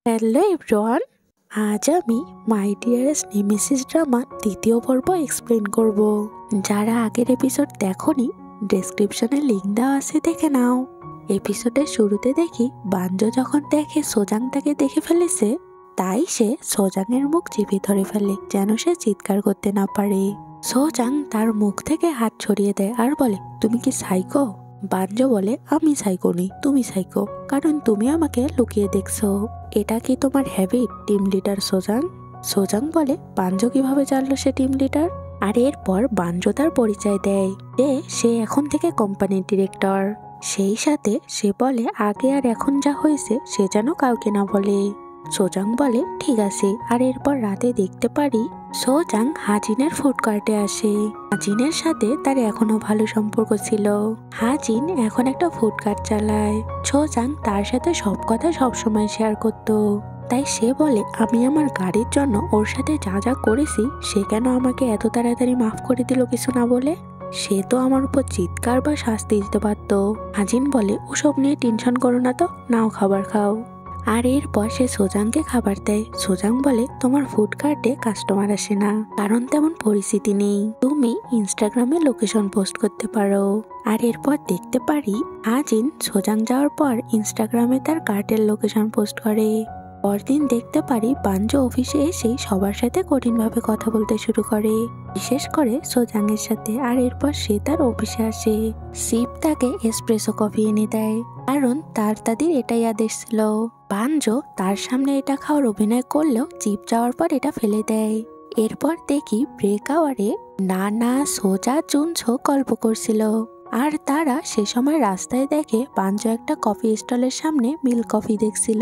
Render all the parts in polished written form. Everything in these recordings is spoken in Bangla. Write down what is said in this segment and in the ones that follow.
হ্যালো এভরিওয়ান, আজ আমি মাই ডিয়ারেস্ট নেমেসিস ড্রামা দ্বিতীয় পর্ব এক্সপ্লেন করব। যারা আগের এপিসোড দেখোনি, ডেসক্রিপশনে লিংক দেওয়া আছে, দেখে নাও। এপিসোডের শুরুতে দেখি বাঞ্জো যখন দেখে সোজাং তাকে দেখে ফেলেছে, তাই সে সোজাংয়ের মুখ চেপে ধরে ফেলে যেন সে চিৎকার করতে না পারে। সোজাং তার মুখ থেকে হাত ছড়িয়ে দেয় আর বলে, তুমি কি সাইকো? বাঞ্জো বলে, আমি সাইকো নই, তুমি সাইকো, কারণ তুমি আমাকে লুকিয়ে দেখছো। এটা কি তোমার হ্যাবিট টিম লিডার সোজাং? সোজাং বলে, বাঞ্জো কিভাবে জানলো সে টিম লিডার? আর এরপর বাঞ্জো তার পরিচয় দেয় যে সে এখন থেকে কোম্পানির ডিরেক্টর। সেই সাথে সে বলে আগে আর এখন যা হয়েছে সে যেন কাউকে না বলে। সোজাং বলে ঠিক আছে। আর এরপর রাতে দেখতে পারি সোজাং হাজিনের ফুড কার্টে আসে। হাজিনের সাথে তার এখনো ভালো সম্পর্ক ছিল। হাজিন এখন একটা ফুড কার্ট চালায়। সোজাং তার সাথে সব কথা সবসময় শেয়ার করত। তাই সে বলে, আমি আমার গাড়ির জন্য ওর সাথে যা যা করেছি সে কেন আমাকে এত তাড়াতাড়ি মাফ করে দিল কিছু না বলে? সে তো আমার উপর চিৎকার বা শাস্তি দিতে পারত। হাজিন বলে, ওসব নিয়ে টেনশন করো না তো, নাও খাবার খাও। আর এরপর সে সোজাংকে খাবার দেয়। সোজাং বলে, তোমার ফুড কার্টে কাস্টমার আসে না কারণ তেমন পরিস্থিতি নেই, তুমি ইনস্টাগ্রামে লোকেশন পোস্ট করতে পারো। আর এরপর দেখতে পারি হাজিন সোজাং যাওয়ার পর ইনস্টাগ্রামে তার কার্টের লোকেশন পোস্ট করে। পরদিন দেখতে পারি বাঞ্জো অফিসে এসেই সবার সাথে কঠিনভাবে কথা বলতে শুরু করে, বিশেষ করে সোজাংয়ের সাথে। আর এরপর সে তার অফিসে আসে। শিব তাকে এসপ্রেসো কফি এনে দেয় কারণ তার দাদির এটাই আদেশ ছিল। বাঞ্জো তার সামনে এটা খাওয়ার অভিনয় করলেও চিপ যাওয়ার পর এটা ফেলে দেয়। এরপর দেখি ব্রেক আওয়ারে নানা সোজা চুনছো গল্প করছিল। আর তারা সে সময় রাস্তায় দেখে বাঞ্জো একটা কফি স্টলের সামনে মিল্ক কফি দেখছিল।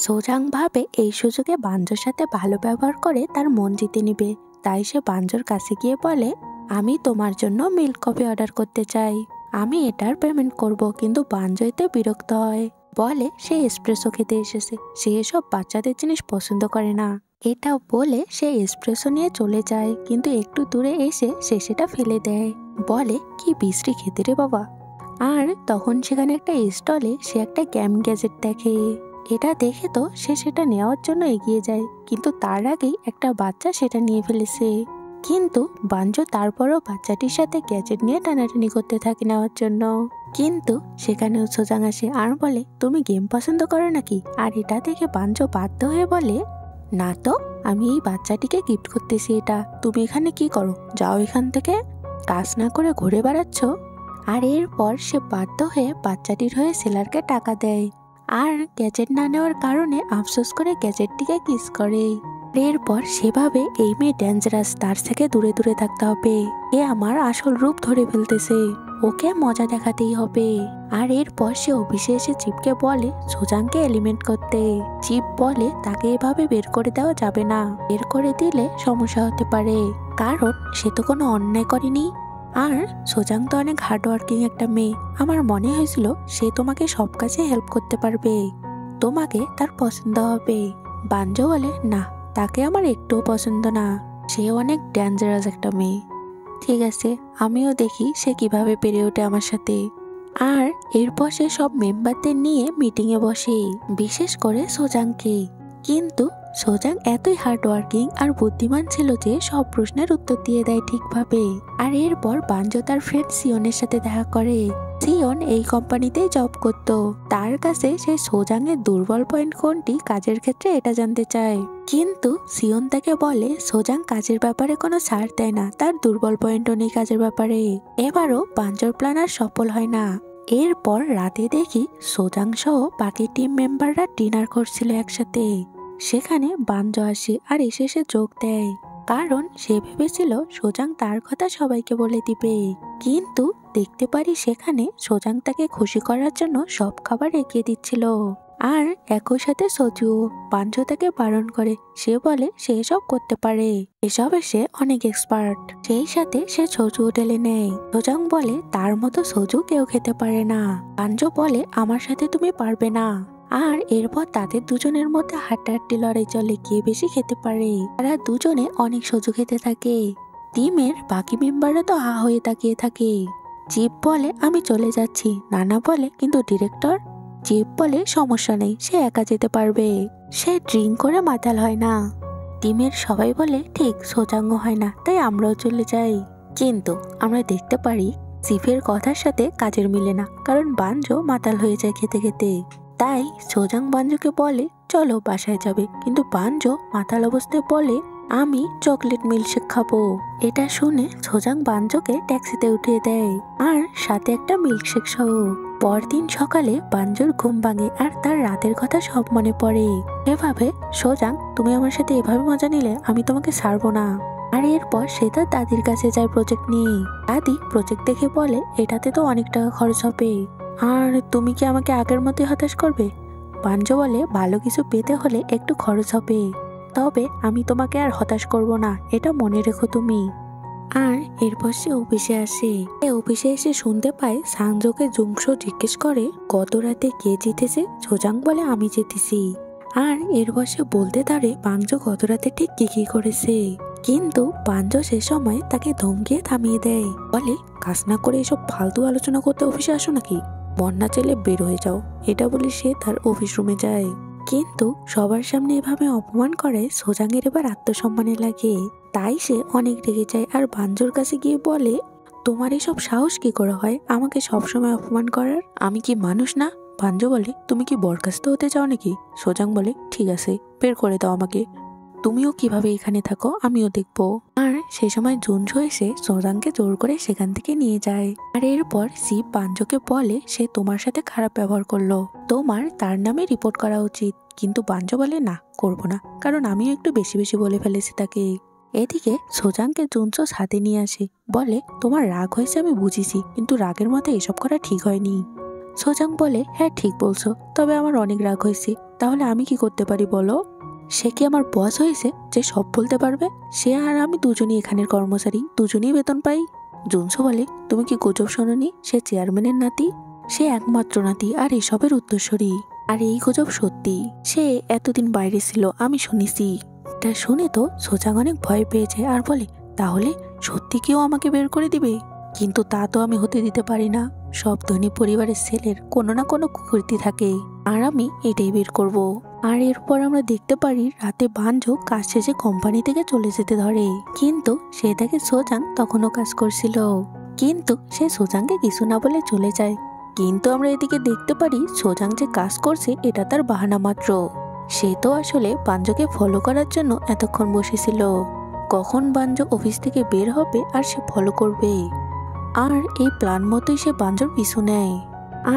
সোজাং ভাবে এই সুযোগে বাঞ্জোর সাথে ভালো ব্যবহার করে তার মন জিতে নিবে। তাই সে বাঞ্জোর কাছে গিয়ে বলে, আমি তোমার জন্য মিল্ক কফি অর্ডার করতে চাই, আমি এটার পেমেন্ট করব। কিন্তু বাঞ্জো এতে বিরক্ত হয়, বলে সে এসপ্রেসো খেতে এসেছে, সে এসব বাচ্চাদের জিনিস পছন্দ করে না। এটা বলে সে এসপ্রেসো নিয়ে চলে যায়, কিন্তু একটু দূরে এসে সে সেটা ফেলে দেয়, বলে কি বিশ্রী খেতে রে বাবা। আর তখন সেখানে একটা স্টলে সে একটা গেম গ্যাজেট দেখে। এটা দেখে তো সে সেটা নেওয়ার জন্য এগিয়ে যায়, কিন্তু তার আগেই একটা বাচ্চা সেটা নিয়ে ফেলেছে। কিন্তু বাঞ্জো তারপরও বাচ্চাটির সাথে গ্যাজেট নিয়ে টানাটানি করতে থাকে নেওয়ার জন্য। কিন্তু সেখানেও সোজাং আসে আর বলে, তুমি গেম পছন্দ করো নাকি? আর এটা দেখে বাঞ্জো বাধ্য হয়ে বলে, না তো, আমি এই বাচ্চাটিকে গিফট করতেছি এটা, তুমি এখানে কি করো? যাও এখান থেকে, কাজ না করে ঘুরে বেড়াচ্ছ। আর এরপর সে বাধ্য হয়ে বাচ্চাটির হয়ে সেলারকে টাকা দেয় আর গ্যাজেট না নেওয়ার কারণে আফসোস করে গ্যাজেটটিকে কিস করে। এরপর সেভাবে এই মেয়ে ডেঞ্জারাস, তার থেকে দূরে দূরে থাকতে হবে, এ আমার আসল রূপ ধরে ফেলতেছে, ওকে মজা দেখাতেই হবে। আর এরপর সে অফিসে এসে চিপকে বলে সোজাংকে এলিমেন্ট করতে। চিপ বলে তাকে এভাবে বের করে দেওয়া যাবে না, বের করে দিলে সমস্যা হতে পারে, কারণ সে তো কোনো অন্যায় করেনি। আর সোজাং তো অনেক হার্ডওয়ার্কিং একটা মেয়ে, আমার মনে হয়েছিল সে তোমাকে সব কাজে হেল্প করতে পারবে, তোমাকে তার পছন্দ হবে। বাঞ্জো বলে, না, তাকে আমার একটুও পছন্দ না, সে অনেক ডেঞ্জারাস একটা মেয়ে। ঠিক আছে, আমিও দেখি সে কিভাবে পেরে ওঠে আমার সাথে। আর এরপর সে সব মেম্বারদের নিয়ে মিটিংয়ে বসে, বিশেষ করে সোজাংকে। কিন্তু সোজাং এতই হার্ডওয়ার্কিং আর বুদ্ধিমান ছিল যে সব প্রশ্নের উত্তর দিয়ে দেয় ঠিকভাবে। আর এরপর বাঞ্জো তার ফ্রেন্ড সিওনের সাথে দেখা করে। সিওন এই কোম্পানিতেই জব করত, তার কাছে সে সোজাং এর দুর্বল পয়েন্ট কোনটি কাজের ক্ষেত্রে এটা জানতে চায়। কিন্তু সিওন তাকে বলে সোজাং কাজের ব্যাপারে কোনো ছাড় দেয় না, তার দুর্বল পয়েন্টও নেই কাজের ব্যাপারে। এবারও বাঞ্জোর প্ল্যান আর সফল হয় না। এরপর রাতে দেখি সোজাং সহ বাকি টিম মেম্বাররা ডিনার করছিল একসাথে। সেখানে বাঞ্জো আসে আর এসে সে যোগ দেয়, কারণ সে ভেবেছিল সোজাং তার কথা সবাইকে বলে দিবে। কিন্তু দেখতে পারি সেখানে সোজাং তাকে খুশি করার জন্য সব খাবার এগিয়ে দিচ্ছিল। আর একই সাথে সজু। বাঞ্জো তাকে বারণ করে, সে বলে সে এসব করতে পারে, এসবে সে অনেক এক্সপার্ট। সেই সাথে সে সজু ঢেলে নেয়। সোজাং বলে তার মতো সজু কেউ খেতে পারে না। বাঞ্জো বলে আমার সাথে তুমি পারবে না। আর এরপর তাদের দুজনের মধ্যে হাড্ডাহাড্ডি লড়াই চলে, কে বেশি খেতে পারে। তারা দুজনে অনেক সজু খেতে থাকে। টিমের বাকি মেম্বাররা তো হা হয়ে তাকিয়ে থাকে। চিপ বলে আমি চলে যাচ্ছি, নানা বলে কিন্তু ডিরেক্টর। চিপ বলে সমস্যা নেই, সে একা যেতে পারবে, সে ড্রিঙ্ক করে মাতাল হয় না। টিমের সবাই বলে ঠিক, সোজাঙ্গ হয় না, তাই আমরাও চলে যাই। কিন্তু আমরা দেখতে পারি চিফের কথার সাথে কাজের মিলে না, কারণ বাঞ্জো মাতাল হয়ে যায় খেতে খেতে। তাই সোজাং বাঞ্জোকে বলে চলো বাসায় যাবে, কিন্তু বাঞ্জো মাতাল অবস্থায় বলে আমি চকলেট মিল্কশেক খাবো। এটা শুনে সোজাং বাঞ্জোকে ট্যাক্সিতে উঠিয়ে দেয় আর সাথে একটা মিল্কশেক সহ। পরদিন সকালে বাঞ্জোর ঘুম ভাঙে আর তার রাতের কথা সব মনে পড়ে। এভাবে সোজাং, তুমি আমার সাথে এভাবে মজা নিলে আমি তোমাকে ছাড়বো না। আর এরপর সে তার দাদির কাছে যায় প্রজেক্ট নিয়ে। দাদি প্রজেক্ট দেখে বলে এটাতে তো অনেক টাকা খরচ হবে, আর তুমি কি আমাকে আগের মতোই হতাশ করবে? বাঞ্জো বলে ভালো কিছু পেতে হলে একটু খরচ হবে, তবে আমি তোমাকে আর হতাশ করব না, এটা মনে রেখো তুমি। আর এরপর সে অফিসে আসে। অফিসে এসে শুনতে পায় সাংজোকে জুংশো জিজ্ঞেস করে গত রাতে কে জিতেছে। সোজাং বলে আমি জিতেছি। আর এরপর সে বলতে পারে বাঞ্জো গত রাতে ঠিক কি করেছে, কিন্তু বাঞ্জো সে সময় তাকে ধমকিয়ে থামিয়ে দেয়, বলে কাজ না করে এসব ফালতু আলোচনা করতে অফিসে আসো নাকি, মন না চাইলে বের হয়ে যাও। এটা বলে সে তার অফিস রুমে যায়। কিন্তু সবার সামনে এভাবে অপমান করে সোজাংয়ের এবার আত্মসম্মানে লাগে, তাই সে অনেক রেগে যায় আর বাঞ্জোর কাছে গিয়ে বলে তোমার এসব সাহস কি করে হয় আমাকে সবসময় অপমান করার, আমি কি মানুষ না? বাঞ্জো বলে তুমি কি বরখাস্ত হতে চাও নাকি? সোজাং বলে ঠিক আছে, বের করে দাও আমাকে, তুমিও কিভাবে এখানে থাকো আমিও দেখবো। আর সে সময় জুনশো এসে সোজাংকে জোর করে সেখান থেকে নিয়ে যায়। আর এরপর শিব বাঞ্জোকে বলে সে তোমার সাথে খারাপ ব্যবহার করলো, তোমার তার নামে রিপোর্ট করা উচিত। কিন্তু বাঞ্জো বলে না, করবো না, কারণ আমিও একটু বেশি বেশি বলে ফেলেছি তাকে। এদিকে সোজাংকে জুনশো সাথে নিয়ে আসে, বলে তোমার রাগ হয়েছে আমি বুঝেছি, কিন্তু রাগের মধ্যে এসব করা ঠিক হয়নি। সোজাং বলে হ্যাঁ ঠিক বলছো, তবে আমার অনেক রাগ হয়েছে, তাহলে আমি কি করতে পারি বলো? সে কি আমার বস হয়েছে যে সব বলতে পারবে? সে আর আমি দুজনই এখানের কর্মচারী, দুজনেই বেতন পাই। জুনশো বলে তুমি কি গুজব শোনোনি সে চেয়ারম্যানের নাতি? সে একমাত্র নাতি আর এসবের উত্তরসূরি, আর এই গুজব সত্যি, সে এতদিন বাইরে ছিল আমি শুনেছি। এটা শুনে তো সোজাং অনেক ভয় পেয়ে যায় আর বলে তাহলে সত্যি কেউ আমাকে বের করে দিবে? কিন্তু তা তো আমি হতে দিতে পারি না, সব ধনী পরিবারের ছেলের কোনো না কোনো কুকীর্তি থাকে, আর আমি এটাই বের করব। আর এরপর আমরা দেখতে পারি রাতে বাঞ্জো কাজ শেষে কোম্পানি থেকে চলে যেতে ধরে, কিন্তু সে দেখে সোজাং তখনও কাজ করছিল, কিন্তু সে সোজাংকে কিছু না বলে চলে যায়। কিন্তু আমরা এদিকে দেখতে পারি সোজাং যে কাজ করছে এটা তার বাহানা মাত্র, সে তো আসলে বাঞ্জোকে ফলো করার জন্য এতক্ষণ বসেছিল, কখন বাঞ্জো অফিস থেকে বের হবে আর সে ফলো করবে। আর এই প্ল্যান মতোই সে বাঞ্জোর পিছু নেয়।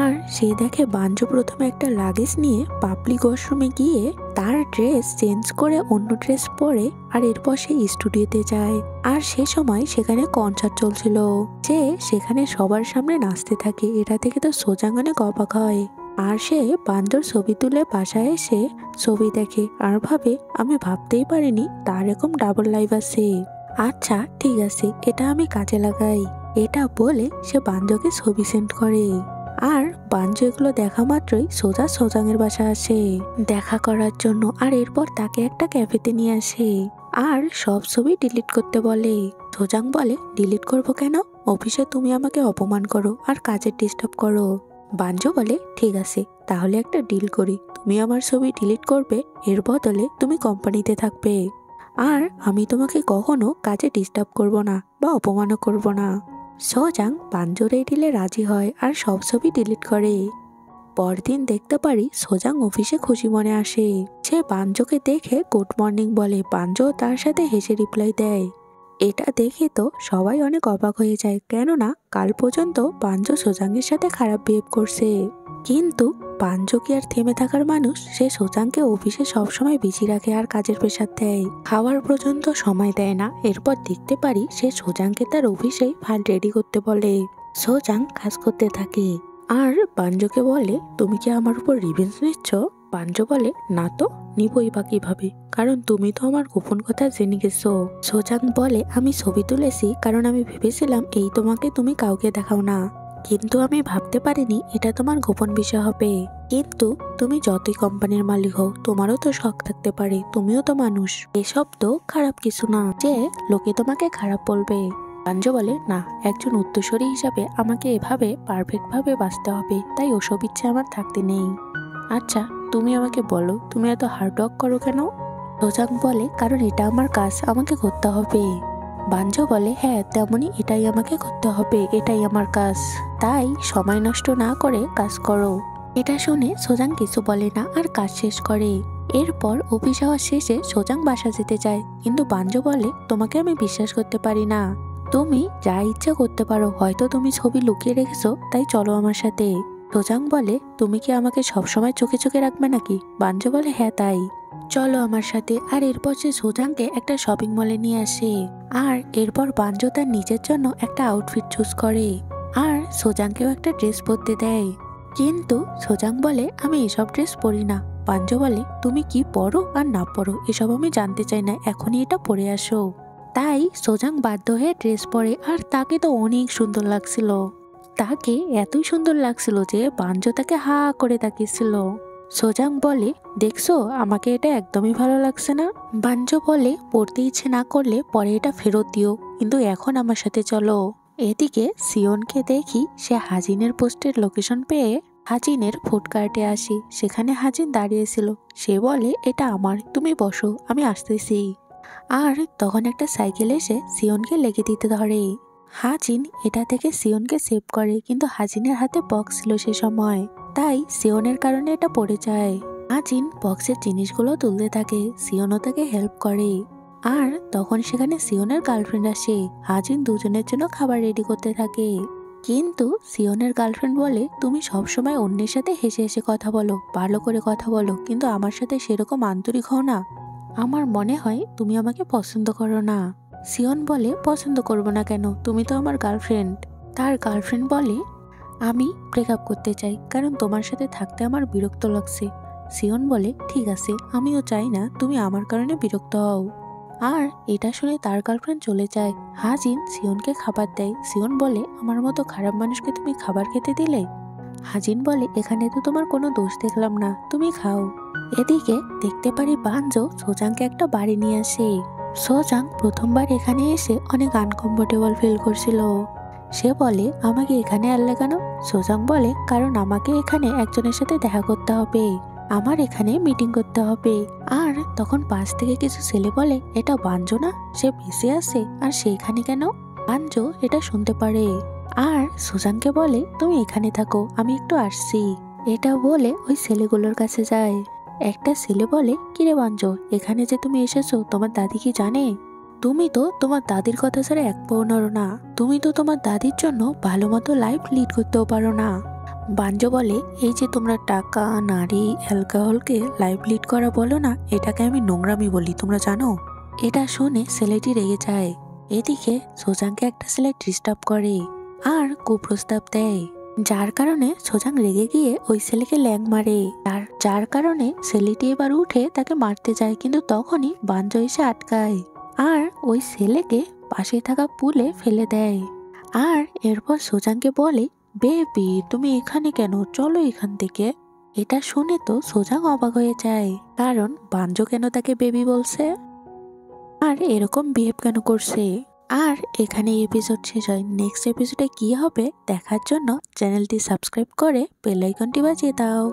আর সে দেখে বাঞ্জো প্রথমে একটা লাগেজ নিয়ে পাবলিক ওয়াশরুমে গিয়ে তার ড্রেস চেঞ্জ করে অন্য ড্রেস পরে, আর এরপর সে স্টুডিওতে যায়। আর সে সময় সেখানে কনসার্ট চলছিল, সে সেখানে সবার সামনে নাচতে থাকে। এটা থেকে তো সোজাং অনেক অবাক হয়, আর সে বাঞ্জোর ছবি তুলে বাসায় এসে ছবি দেখে আর ভাবে আমি ভাবতেই পারিনি তার এরকম ডাবল লাইফ আছে, আচ্ছা ঠিক আছে এটা আমি কাজে লাগাই। এটা বলে সে বাঞ্জোকে ছবি সেন্ড করে। আর বাঞ্জো এগুলো দেখা মাত্রই সোজা সোজাংয়ের বাসা আসে দেখা করার জন্য, আর এরপর তাকে একটা ক্যাফেতে নিয়ে আসে আর সব ছবি ডিলিট করতে বলে। সোজাং বলে ডিলিট করবো কেন, অফিসে তুমি আমাকে অপমান করো আর কাজের ডিস্টার্ব করো। বাঞ্জো বলে ঠিক আছে তাহলে একটা ডিল করি, তুমি আমার ছবি ডিলিট করবে, এর বদলে তুমি কোম্পানিতে থাকবে, আর আমি তোমাকে কখনো কাজে ডিস্টার্ব করব না বা অপমানও করব না। সোজাং বাঞ্জোর এই ডিলে রাজি হয় আর সব ছবি ডিলিট করে। পরদিন দেখতে পারি সোজাং অফিসে খুশি মনে আসে, সে বাঞ্জোকে দেখে গুড মর্নিং বলে, বাঞ্জো তার সাথে হেসে রিপ্লাই দেয়। এটা দেখে তো সবাই অনেক অবাক হয়ে যায়, কেননা কাল পর্যন্ত বাঞ্জো সোজাংয়ের সাথে খারাপ বিহেভ করছে, কিন্তু বাঞ্জো কি আর থেমে থাকার মানুষ? সে সোজাংকে অফিসে সবসময় বিজি রাখে আর কাজের প্রেসার দেয়, খাওয়ার পর্যন্ত সময় দেয় না। এরপর দেখতে পারি সে সোজাংকে তার অফিসে ফাইল রেডি করতে বলে, সোজাং কাজ করতে থাকে আর বাঞ্জোকে বলে তুমি কি আমার উপর রিভেঞ্জ নিচ্ছ? বাঞ্জো বলে না তো, নিবই বা কিভাবে, কারণ তুমি তো আমার গোপন কথা জেনে গেছো। সোজাং বলে আমি ছবি তুলেছি কারণ আমি ভেবেছিলাম এই তোমাকে তুমি কাউকে দেখাও না, কিন্তু আমি ভাবতে পারিনি এটা তোমার গোপন বিষয় হবে। কিন্তু তুমি যতই কোম্পানির মালিক হও তোমারও তো শখ থাকতে পারে, তুমিও তো মানুষ, এসব তো খারাপ কিছু না যে লোকে তোমাকে খারাপ বলবে। বাঞ্জো বলে, না, একজন উত্তরসূরি হিসাবে আমাকে এভাবে পারফেক্টভাবে বাঁচতে হবে, তাই ওসব ইচ্ছে আমার থাকতে নেই। আচ্ছা, তুমি আমাকে বলো, তুমি এত হার্ড ওয়ার্ক করো কেন? সোজাং বলে, কারণ এটা আমার কাজ, আমাকে করতে হবে। বাঞ্জো বলে, হ্যাঁ তেমনই, এটাই আমাকে করতে হবে, এটাই আমার কাজ, তাই সময় নষ্ট না করে কাজ করো। এটা শুনে সোজাং কিছু বলে না আর কাজ শেষ করে। এরপর অফিস আওয়ার শেষে সোজাং বাসা যেতে চায়, কিন্তু বাঞ্জো বলে, তোমাকে আমি বিশ্বাস করতে পারি না। তুমি যা ইচ্ছা করতে পারো, হয়তো তুমি ছবি লুকিয়ে রেখেছো, তাই চলো আমার সাথে। সোজাং বলে, তুমি কি আমাকে সবসময় চোখে চোখে রাখবে নাকি? বাঞ্জো বলে, হ্যাঁ তাই, চলো আমার সাথে। আর এরপর সে সোজাংকে একটা শপিং মলে নিয়ে আসে। আর এরপর বাঞ্জো তার নিজের জন্য একটা আউটফিট চুজ করে আর সোজাংকেও একটা ড্রেস পরতে দেয়। কিন্তু সোজাং বলে, আমি এসব ড্রেস পরি না। বাঞ্জো বলে, তুমি কি পরো আর না পরো এসব আমি জানতে চাই না, এখনই এটা পরে আসো। তাই সোজাং বাধ্য হয়ে ড্রেস পরে, আর তাকে তো অনেক সুন্দর লাগছিল। তাকে এতই সুন্দর লাগছিল যে বাঞ্জো তাকে হা করে তাকিয়েছিল। সোজাং বলে, দেখছো আমাকে এটা একদমই ভালো লাগছে না। বাঞ্জো বলে, পড়তে ইচ্ছে না করলে পরে এটা ফেরত দিও, কিন্তু এখন আমার সাথে চলো। এদিকে সিওনকে দেখি সে হাজিনের পোস্টের লোকেশন পেয়ে হাজিনের ফুড কার্টে আসি। সেখানে হাজিন দাঁড়িয়েছিল। সে বলে, এটা আমার, তুমি বসো, আমি আসতেছি। আর তখন একটা সাইকেল এসে সিওনকে লেগে দিতে ধরে। হাজিন এটা থেকে সিওনকে সেভ করে, কিন্তু হাজিনের হাতে বক্স ছিল সে সময়, তাই সিওনের কারণে এটা পড়ে যায়। হাজিন বক্সের জিনিসগুলো তুলতে থাকে, সিওনও তাকে হেল্প করে। আর তখন সেখানে সিওনের গার্লফ্রেন্ড আসে। হাজিন দুজনের জন্য খাবার রেডি করতে থাকে, কিন্তু সিওনের গার্লফ্রেন্ড বলে, তুমি সবসময় অন্যের সাথে হেসে হেসে কথা বলো, ভালো করে কথা বলো, কিন্তু আমার সাথে সেরকম আন্তরিক হও না। আমার মনে হয় তুমি আমাকে পছন্দ করো না। সিওন বলে, পছন্দ করবো না কেন, তুমি তো আমার গার্লফ্রেন্ড। তার গার্লফ্রেন্ড বলে, আমি ব্রেকআপ করতে চাই, কারণ তোমার সাথে থাকতে আমার বিরক্ত লাগছে। সিওন বলে, ঠিক আছে, আমিও চাই না তুমি আমার কারণে বিরক্ত হও। আর এটা শুনে তার গার্লফ্রেন্ড চলে যায়। হাজিন সিওনকে খাবার দেয়। সিওন বলে, আমার মতো খারাপ মানুষকে তুমি খাবার খেতে দিলে? হাজিন বলে, এখানে তো তোমার কোনো দোষ দেখলাম না, তুমি খাও। এদিকে দেখতে পারি বাঞ্জো সোজাংকে একটা বাড়ি নিয়ে আসে। সোজাং প্রথমবার এখানে এসে অনেক আনকমফোর্টেবল ফিল করছিল। সে বলে, আমাকে এখানে আনলে কেন? সোজাং বলে, কারণ আমাকে এখানে একজনের সাথে দেখা করতে হবে, আমার এখানে মিটিং করতে হবে। আর তখন পাশ থেকে কিছু ছেলে বলে, এটা বাঞ্জো না, সে বেঁচে আছে আর সে এখানে কেন? বাঞ্জো এটা শুনতে পারে আর সোজাংকে বলে, তুমি এখানে থাকো, আমি একটু আসছি। এটা বলে ওই ছেলেগুলোর কাছে যায়। একটা ছেলে বলে, কিরে বাঞ্জো, এখানে যে তুমি এসেছো তোমার দাদি কি জানে? তুমি তো তোমার দাদির কথা ছাড়া এক পাও নড়ো না, তুমি তো তোমার দাদির জন্য ভালো মতো লাইফ লিড করতেও পারো না। বাঞ্জো বলে, এই যে তোমরা টাকা, নারী, অ্যালকোহলকে লাইফ লিড করা বলো না, এটাকে আমি নোংরামি বলি, তোমরা জানো? এটা শুনে ছেলেটি রেগে যায়। এদিকে সোজাংকে একটা ছেলে ডিস্টার্ব করে আর কুপ্রস্তাব দেয়, যার কারণে সোজাং রেগে গিয়ে ওই ছেলেকে ল্যাং মারে। যার কারণে ছেলেটি এবার উঠে তাকে মারতে যায়, কিন্তু তখনই বাঞ্জো এসে আটকায় আর ওই ছেলেকে পাশে থাকা পুলে ফেলে দেয়। আর এরপর সোজাংকে বলে, বেবি তুমি এখানে কেন, চলো এখান থেকে। এটা শুনে তো সোজাং অবাক হয়ে যায়, কারণ বাঞ্জো কেন তাকে বেবি বলছে আর এরকম বিহেভ কেন করছে। আর এখানে এপিসোড শেষ হয়। নেক্সট এপিসোডে কি হবে দেখার জন্য চ্যানেলটি সাবস্ক্রাইব করে বেল আইকনটি বাজিয়ে দাও।